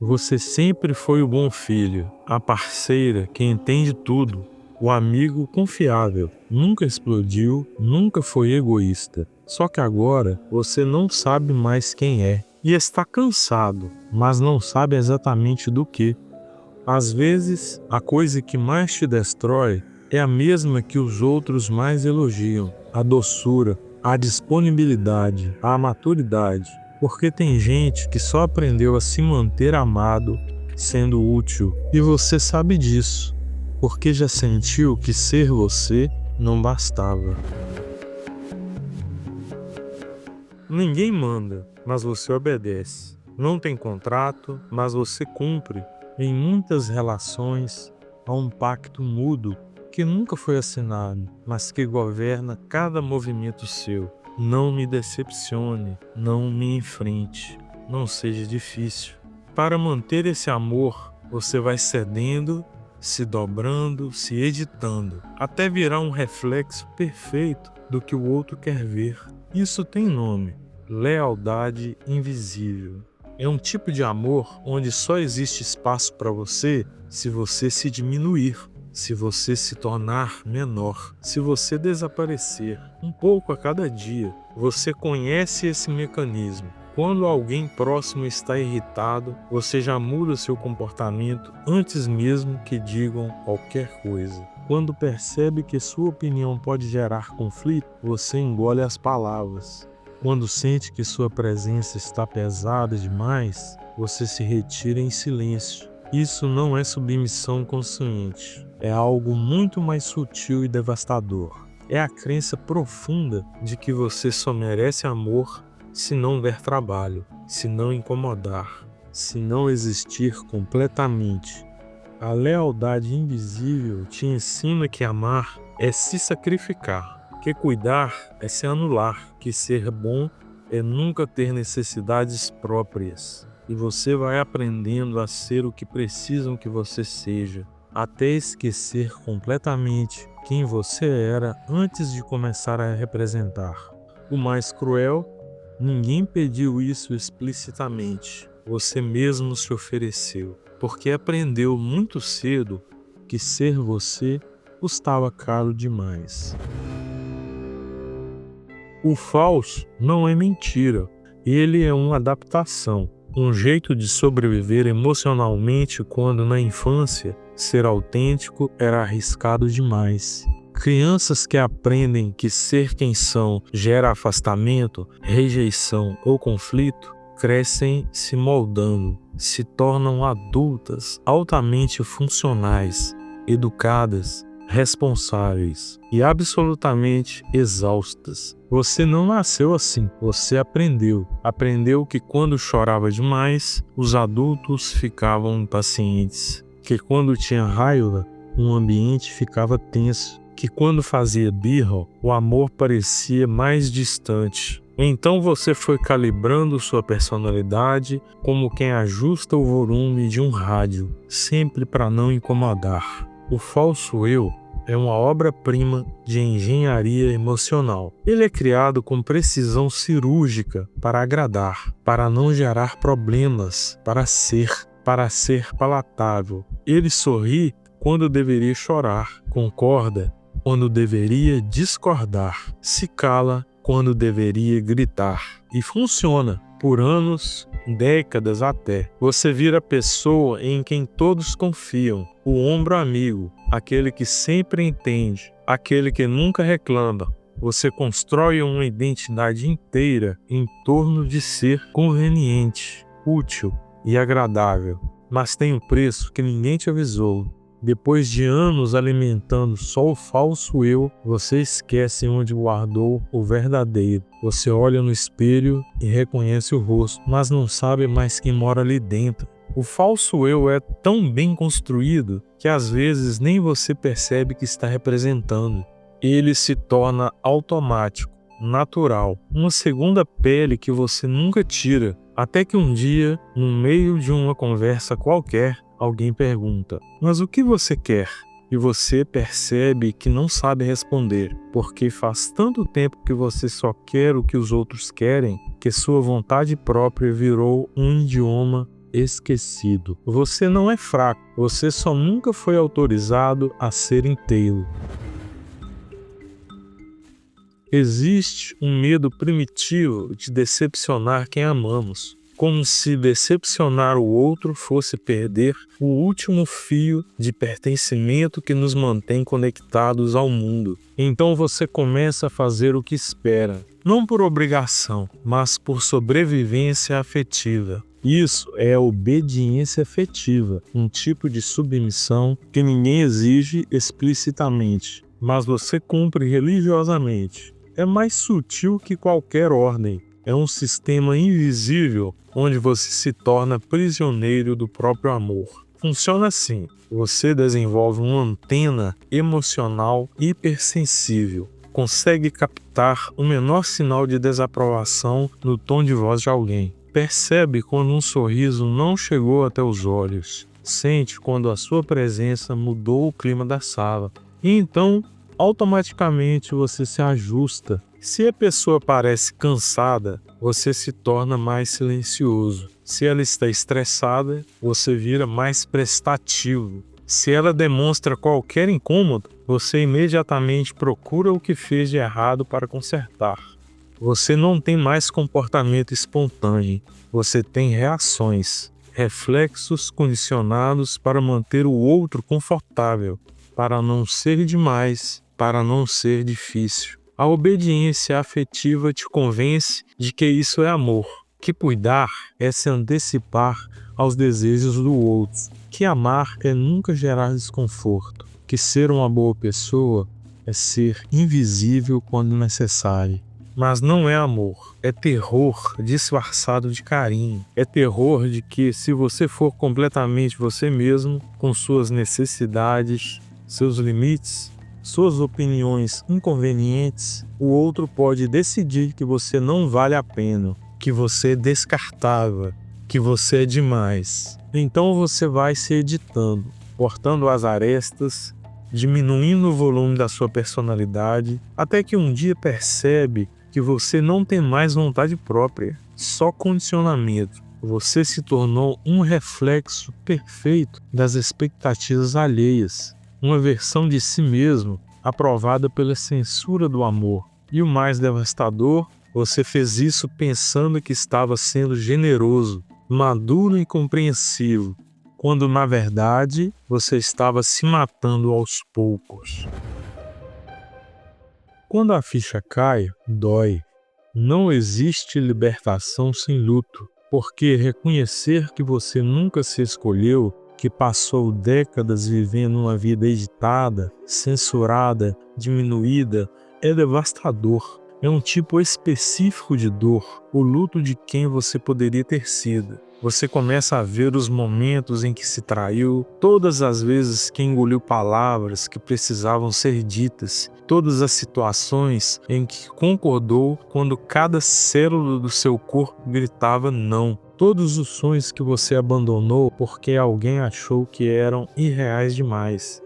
Você sempre foi o bom filho, a parceira que entende tudo, o amigo confiável. Nunca explodiu, nunca foi egoísta. Só que agora você não sabe mais quem é e está cansado, mas não sabe exatamente do que. Às vezes, a coisa que mais te destrói é a mesma que os outros mais elogiam: a doçura, a disponibilidade, a maturidade. Porque tem gente que só aprendeu a se manter amado sendo útil. E você sabe disso, porque já sentiu que ser você não bastava. Ninguém manda, mas você obedece. Não tem contrato, mas você cumpre. Em muitas relações, há um pacto mudo que nunca foi assinado, mas que governa cada movimento seu. Não me decepcione, não me enfrente, não seja difícil. Para manter esse amor, você vai cedendo, se dobrando, se editando, até virar um reflexo perfeito do que o outro quer ver. Isso tem nome: lealdade invisível. É um tipo de amor onde só existe espaço para você se você se diminuir, se você se tornar menor, se você desaparecer um pouco a cada dia. Você conhece esse mecanismo. Quando alguém próximo está irritado, você já muda seu comportamento antes mesmo que digam qualquer coisa. Quando percebe que sua opinião pode gerar conflito, você engole as palavras. Quando sente que sua presença está pesada demais, você se retira em silêncio. Isso não é submissão consciente, é algo muito mais sutil e devastador. É a crença profunda de que você só merece amor se não der trabalho, se não incomodar, se não existir completamente. A lealdade invisível te ensina que amar é se sacrificar, que cuidar é se anular, que ser bom é nunca ter necessidades próprias. E você vai aprendendo a ser o que precisam que você seja, até esquecer completamente quem você era antes de começar a representar. O mais cruel: ninguém pediu isso explicitamente, você mesmo se ofereceu, porque aprendeu muito cedo que ser você custava caro demais. O falso não é mentira, ele é uma adaptação, um jeito de sobreviver emocionalmente quando na infância ser autêntico era arriscado demais. Crianças que aprendem que ser quem são gera afastamento, rejeição ou conflito, crescem se moldando, se tornam adultas altamente funcionais, educadas, responsáveis e absolutamente exaustas. Você não nasceu assim, você aprendeu. Aprendeu que quando chorava demais, os adultos ficavam impacientes, que quando tinha raiva, um ambiente ficava tenso, que quando fazia birra, o amor parecia mais distante. Então você foi calibrando sua personalidade como quem ajusta o volume de um rádio, sempre para não incomodar. O falso eu é uma obra-prima de engenharia emocional. Ele é criado com precisão cirúrgica para agradar, para não gerar problemas, para ser palatável. Ele sorri quando deveria chorar, concorda quando deveria discordar, se cala quando deveria gritar. E funciona por anos, décadas até. Você vira a pessoa em quem todos confiam, o ombro amigo, aquele que sempre entende, aquele que nunca reclama. Você constrói uma identidade inteira em torno de ser conveniente, útil e agradável. Mas tem um preço que ninguém te avisou. Depois de anos alimentando só o falso eu, você esquece onde guardou o verdadeiro. Você olha no espelho e reconhece o rosto, mas não sabe mais quem mora ali dentro. O falso eu é tão bem construído que às vezes nem você percebe que está representando. Ele se torna automático, natural, uma segunda pele que você nunca tira, até que um dia, no meio de uma conversa qualquer, alguém pergunta: mas o que você quer? E você percebe que não sabe responder, porque faz tanto tempo que você só quer o que os outros querem, que sua vontade própria virou um idioma esquecido. Você não é fraco, você só nunca foi autorizado a ser inteiro. Existe um medo primitivo de decepcionar quem amamos, como se decepcionar o outro fosse perder o último fio de pertencimento que nos mantém conectados ao mundo. Então você começa a fazer o que espera, não por obrigação, mas por sobrevivência afetiva. Isso é a obediência afetiva, um tipo de submissão que ninguém exige explicitamente, mas você cumpre religiosamente. É mais sutil que qualquer ordem. É um sistema invisível onde você se torna prisioneiro do próprio amor. Funciona assim: você desenvolve uma antena emocional hipersensível. Consegue captar o menor sinal de desaprovação no tom de voz de alguém. Percebe quando um sorriso não chegou até os olhos. Sente quando a sua presença mudou o clima da sala. E então, automaticamente você se ajusta. Se a pessoa parece cansada, você se torna mais silencioso. Se ela está estressada, você vira mais prestativo. Se ela demonstra qualquer incômodo, você imediatamente procura o que fez de errado para consertar. Você não tem mais comportamento espontâneo, você tem reações, reflexos condicionados para manter o outro confortável, para não ser demais, para não ser difícil. A obediência afetiva te convence de que isso é amor, que cuidar é se antecipar aos desejos do outro, que amar é nunca gerar desconforto, que ser uma boa pessoa é ser invisível quando necessário. Mas não é amor, é terror disfarçado de carinho. É terror de que, se você for completamente você mesmo, com suas necessidades, seus limites, suas opiniões inconvenientes, o outro pode decidir que você não vale a pena, que você é descartável, que você é demais. Então você vai se editando, cortando as arestas, diminuindo o volume da sua personalidade, até que um dia percebe que você não tem mais vontade própria, só condicionamento. Você se tornou um reflexo perfeito das expectativas alheias, uma versão de si mesmo aprovada pela censura do amor. E o mais devastador, você fez isso pensando que estava sendo generoso, maduro e compreensivo, quando na verdade você estava se matando aos poucos. Quando a ficha cai, dói. Não existe libertação sem luto, porque reconhecer que você nunca se escolheu, que passou décadas vivendo uma vida editada, censurada, diminuída, é devastador. É um tipo específico de dor, o luto de quem você poderia ter sido. Você começa a ver os momentos em que se traiu, todas as vezes que engoliu palavras que precisavam ser ditas, todas as situações em que concordou quando cada célula do seu corpo gritava não. Todos os sonhos que você abandonou porque alguém achou que eram irreais demais.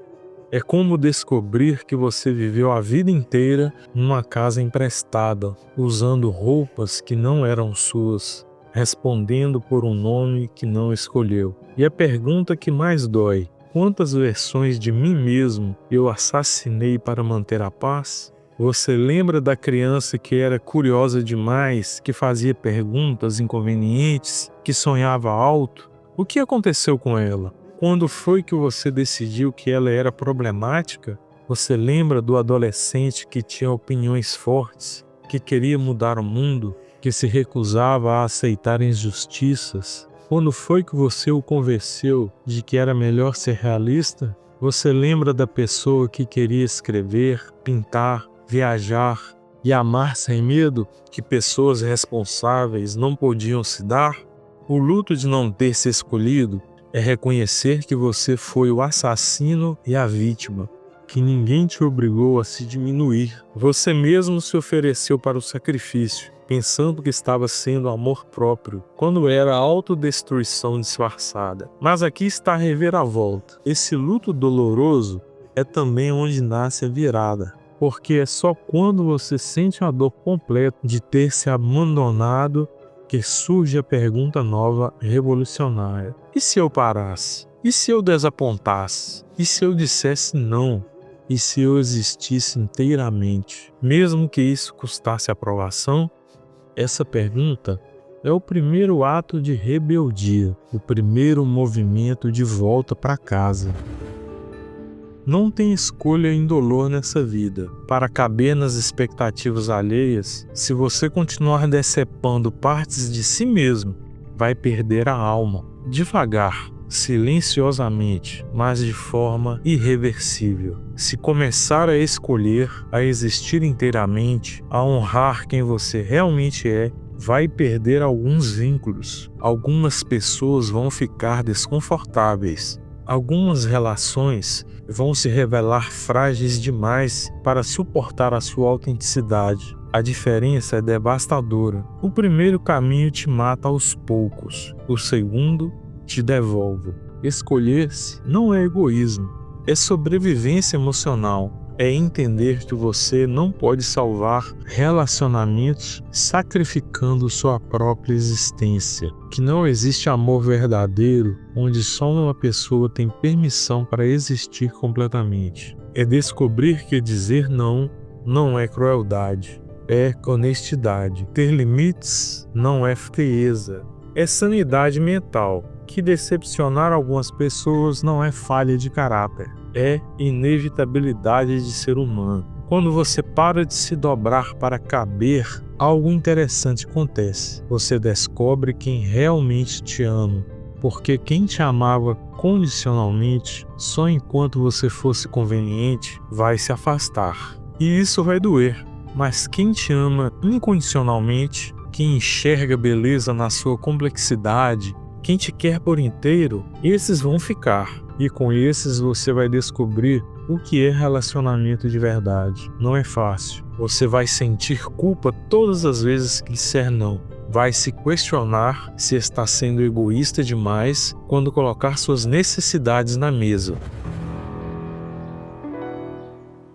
É como descobrir que você viveu a vida inteira numa casa emprestada, usando roupas que não eram suas, respondendo por um nome que não escolheu. E a pergunta que mais dói: quantas versões de mim mesmo eu assassinei para manter a paz? Você lembra da criança que era curiosa demais, que fazia perguntas inconvenientes, que sonhava alto? O que aconteceu com ela? Quando foi que você decidiu que ela era problemática? Você lembra do adolescente que tinha opiniões fortes, que queria mudar o mundo, que se recusava a aceitar injustiças? Quando foi que você o convenceu de que era melhor ser realista? Você lembra da pessoa que queria escrever, pintar, viajar e amar sem medo, que pessoas responsáveis não podiam se dar? O luto de não ter se escolhido é reconhecer que você foi o assassino e a vítima, que ninguém te obrigou a se diminuir. Você mesmo se ofereceu para o sacrifício, pensando que estava sendo amor próprio, quando era autodestruição disfarçada. Mas aqui está a reviravolta. Esse luto doloroso é também onde nasce a virada, porque é só quando você sente a dor completa de ter se abandonado que surge a pergunta nova revolucionária: e se eu parasse? E se eu desapontasse? E se eu dissesse não? E se eu existisse inteiramente? Mesmo que isso custasse aprovação? Essa pergunta é o primeiro ato de rebeldia, o primeiro movimento de volta para casa. Não tem escolha indolor nessa vida. Para caber nas expectativas alheias, se você continuar decepando partes de si mesmo, vai perder a alma. Devagar, silenciosamente, mas de forma irreversível. Se começar a escolher, a existir inteiramente, a honrar quem você realmente é, vai perder alguns vínculos. Algumas pessoas vão ficar desconfortáveis. Algumas relações vão se revelar frágeis demais para suportar a sua autenticidade. A diferença é devastadora. O primeiro caminho te mata aos poucos. O segundo te devolve. Escolher-se não é egoísmo, é sobrevivência emocional. É entender que você não pode salvar relacionamentos sacrificando sua própria existência. Que não existe amor verdadeiro onde só uma pessoa tem permissão para existir completamente. É descobrir que dizer não não é crueldade, é honestidade. Ter limites não é frieza, é sanidade mental. Que decepcionar algumas pessoas não é falha de caráter, é inevitabilidade de ser humano. Quando você para de se dobrar para caber, algo interessante acontece. Você descobre quem realmente te ama, porque quem te amava condicionalmente, só enquanto você fosse conveniente, vai se afastar. E isso vai doer. Mas quem te ama incondicionalmente, quem enxerga beleza na sua complexidade, quem te quer por inteiro, esses vão ficar. E com esses você vai descobrir o que é relacionamento de verdade. Não é fácil. Você vai sentir culpa todas as vezes que disser não. Vai se questionar se está sendo egoísta demais quando colocar suas necessidades na mesa.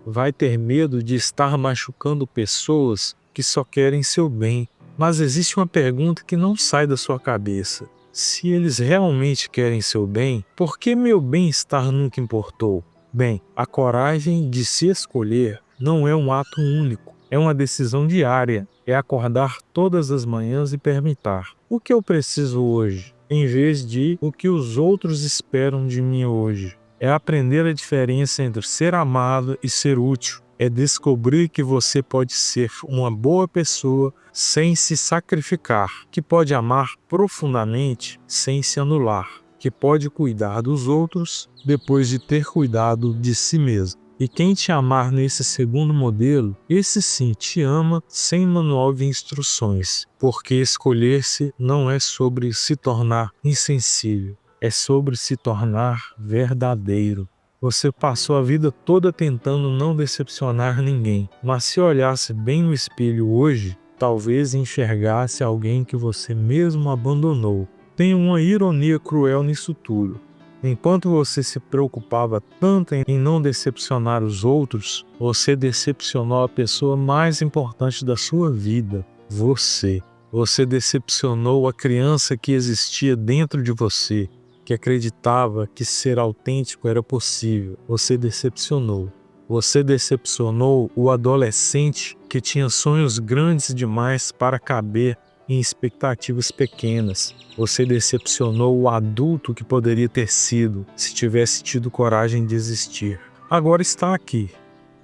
Vai ter medo de estar machucando pessoas que só querem seu bem. Mas existe uma pergunta que não sai da sua cabeça. Se eles realmente querem seu bem, por que meu bem-estar nunca importou? Bem, a coragem de se escolher não é um ato único, é uma decisão diária. É acordar todas as manhãs e perguntar: o que eu preciso hoje? Em vez de o que os outros esperam de mim hoje. É aprender a diferença entre ser amado e ser útil. É descobrir que você pode ser uma boa pessoa sem se sacrificar, que pode amar profundamente sem se anular, que pode cuidar dos outros depois de ter cuidado de si mesmo. E quem te amar nesse segundo modelo, esse sim te ama sem manual de instruções, porque escolher-se não é sobre se tornar insensível, é sobre se tornar verdadeiro. Você passou a vida toda tentando não decepcionar ninguém, mas se olhasse bem no espelho hoje, talvez enxergasse alguém que você mesmo abandonou. Tem uma ironia cruel nisso tudo. Enquanto você se preocupava tanto em não decepcionar os outros, você decepcionou a pessoa mais importante da sua vida, você. Você decepcionou a criança que existia dentro de você, que acreditava que ser autêntico era possível. Você decepcionou. Você decepcionou o adolescente que tinha sonhos grandes demais para caber em expectativas pequenas. Você decepcionou o adulto que poderia ter sido se tivesse tido coragem de existir. Agora está aqui,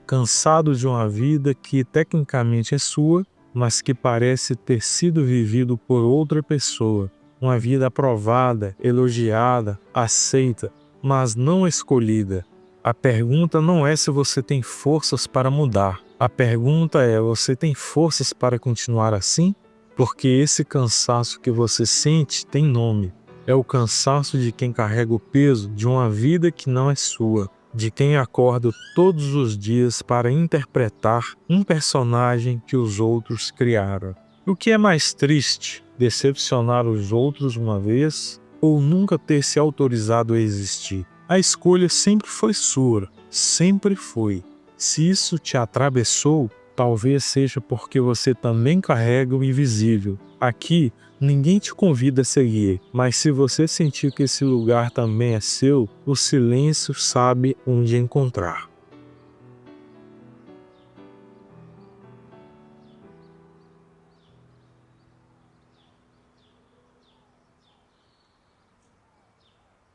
cansado de uma vida que tecnicamente é sua, mas que parece ter sido vivido por outra pessoa. Uma vida aprovada, elogiada, aceita, mas não escolhida. A pergunta não é se você tem forças para mudar. A pergunta é: você tem forças para continuar assim? Porque esse cansaço que você sente tem nome. É o cansaço de quem carrega o peso de uma vida que não é sua. De quem acorda todos os dias para interpretar um personagem que os outros criaram. O que é mais triste? Decepcionar os outros uma vez ou nunca ter se autorizado a existir? A escolha sempre foi sua, sempre foi. Se isso te atravessou, talvez seja porque você também carrega o invisível. Aqui Ninguém te convida a seguir, mas se você sentir que esse lugar também é seu, o silêncio sabe onde encontrar.